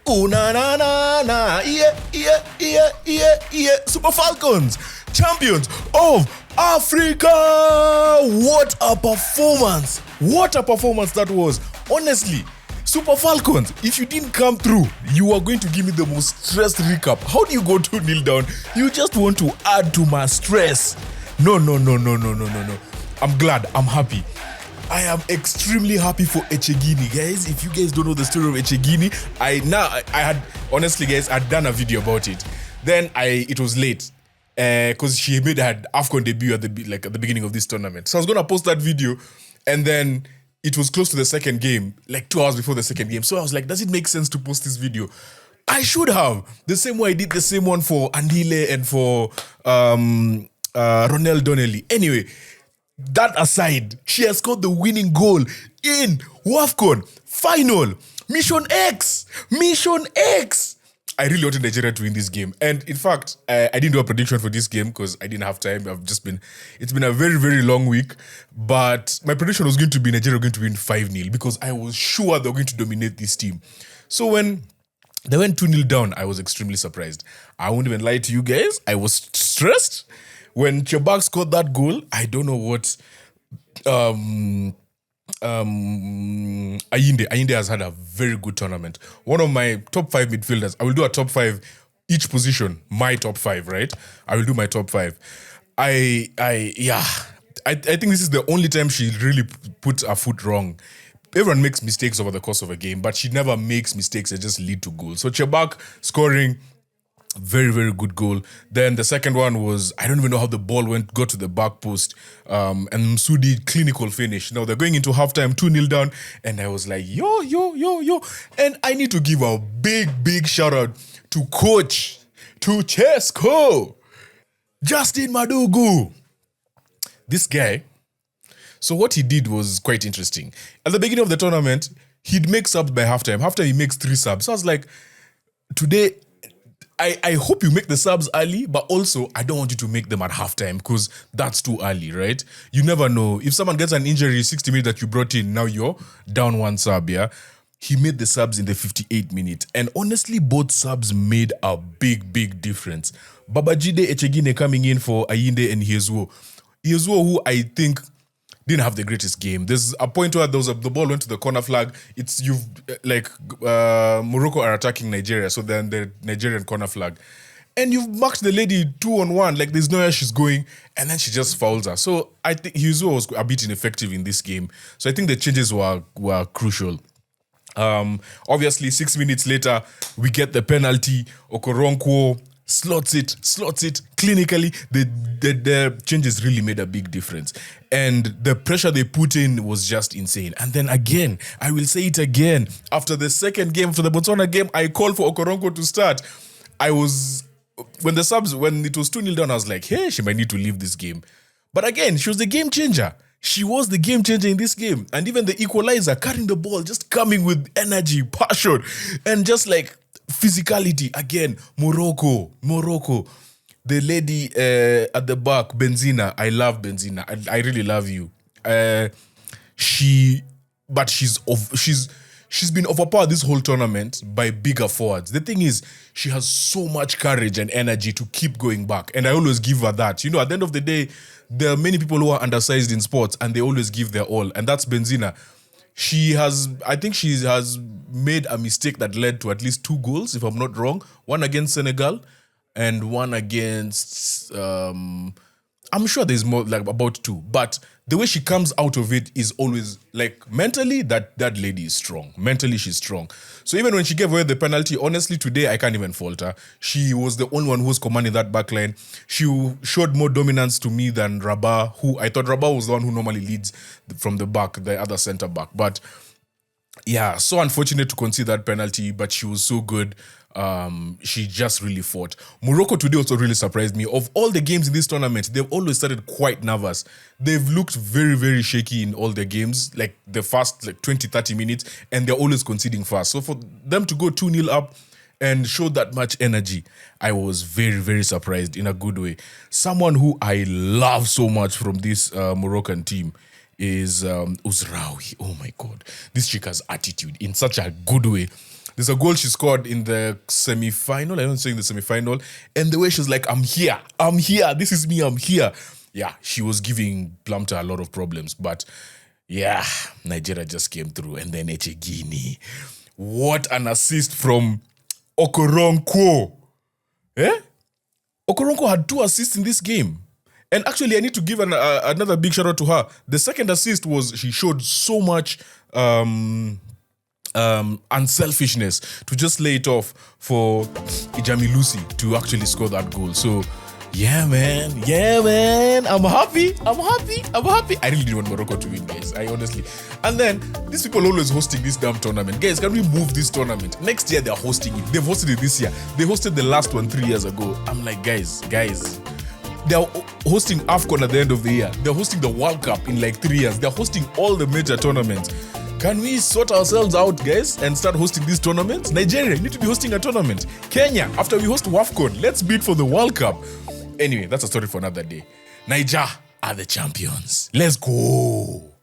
Ooh, na na na na, yeah. Super Falcons, champions of Africa. What a performance! What a performance that was. Honestly, Super Falcons, if you didn't come through, you are going to give me the most stressed recap. How do you go 2-0 down? You just want to add to my stress. No. I'm glad. I'm happy. I am extremely happy for Echegini, guys. If you guys don't know the story of Echegini, I had honestly, guys, I'd done a video about it. Then it was late because she made her WAFCON debut at the beginning of this tournament. So I was gonna post that video, and then it was close to the second game, like 2 hours before the second game. So I was like, does it make sense to post this video? I should have. The same way I did the same one for Andile and for Ronel Donnelly. Anyway. That aside, she has scored the winning goal in WAFCON final. Mission X. I really wanted Nigeria to win this game. And in fact, I didn't do a prediction for this game because I didn't have time. It's been a very, very long week. But my prediction was going to be Nigeria going to win 5-0 because I was sure they were going to dominate this team. So when they went 2-0 down, I was extremely surprised. I won't even lie to you guys. I was stressed. When Chebak scored that goal, I don't know what Ayinde has had a very good tournament. One of my top 5 midfielders. I will do a top 5 each position. My top 5, right? I will do my top 5. I think this is the only time she really put her foot wrong. Everyone makes mistakes over the course of a game, but she never makes mistakes that just lead to goals. So Chebak scoring. Very, very good goal. Then the second one was, I don't even know how the ball got to the back post. And Msudi, clinical finish. Now they're going into halftime, 2-0 down. And I was like, yo. And I need to give a big shout out to coach, to Chesco, Justin Madugu. This guy, so what he did was quite interesting. At the beginning of the tournament, he'd make subs by halftime. Halftime, he makes 3 subs. So I was like, today, I hope you make the subs early, but also I don't want you to make them at halftime because that's too early, right? You never know. If someone gets an injury 60 minutes that you brought in, now you're down 1 sub, yeah? He made the subs in the 58 minutes. And honestly, both subs made a big difference. Babajide Echegini coming in for Ayinde and Hiezuo. Hiezuo, who I think didn't have the greatest game. There's a point where the ball went to the corner flag. Morocco are attacking Nigeria, so then the Nigerian corner flag. And you've marked the lady 2-on-1, like there's nowhere she's going, and then she just fouls her. So I think Hiezuo was a bit ineffective in this game. So I think the changes were crucial. Obviously, 6 minutes later, we get the penalty. Okoronkwo slots it clinically. The changes really made a big difference, and the pressure they put in was just insane. And then again, I will say it again, after the second game, for the Botswana game, I called for Okoronkwo to start. When it was 2-0 down, I was like, hey, she might need to leave this game. But again, she was the game changer. She was the game changer in this game. And even the equalizer, carrying the ball, just coming with energy, passion, and just like physicality. Again, Morocco. The lady at the back, Benzina. I love Benzina. I really love you. She's been overpowered this whole tournament by bigger forwards. The thing is, she has so much courage and energy to keep going back. And I always give her that. You know, at the end of the day, there are many people who are undersized in sports and they always give their all. And that's Benzina. I think she has made a mistake that led to at least 2 goals, if I'm not wrong. One against Senegal and one against, I'm sure there's more, like about 2. But the way she comes out of it is always, like, mentally, that lady is strong. Mentally, she's strong. So even when she gave away the penalty, honestly, today, I can't even fault her. She was the only one who was commanding that backline. She showed more dominance to me than Rabat, who I thought Rabat was the one who normally leads from the back, the other centre back. But yeah, so unfortunate to concede that penalty, but she was so good. She just really fought. Morocco today also really surprised me. Of all the games in this tournament, they've always started quite nervous. They've looked very, very shaky in all their games, like the first 20-30 minutes, and they're always conceding fast. So for them to go 2-0 up and show that much energy, I was very, very surprised in a good way. Someone who I love so much from this Moroccan team is Uzraoui. Oh my God. This chick has attitude in such a good way. There's a goal she scored in the semi-final. I don't say in the semi-final. And the way she's like, I'm here. This is me. I'm here. Yeah, she was giving Plumter a lot of problems. But yeah, Nigeria just came through. And then Echegini. What an assist from Okoronkwo. Eh? Okoronkwo had 2 assists in this game. And actually, I need to give another big shout out to her. The second assist was she showed so much unselfishness to just lay it off for Ijami Lucy to actually score that goal. So, yeah, man. I'm happy. I really didn't want Morocco to win, guys. I honestly. And then, these people always hosting this damn tournament. Guys, can we move this tournament? Next year, they're hosting it. They've hosted it this year. They hosted the last one 3 years ago. I'm like, guys. They're hosting AFCON at the end of the year. They're hosting the World Cup in like 3 years. They're hosting all the major tournaments. Can we sort ourselves out, guys, and start hosting these tournaments? Nigeria, need to be hosting a tournament. Kenya, after we host WAFCON, let's bid for the World Cup. Anyway, that's a story for another day. Niger are the champions. Let's go.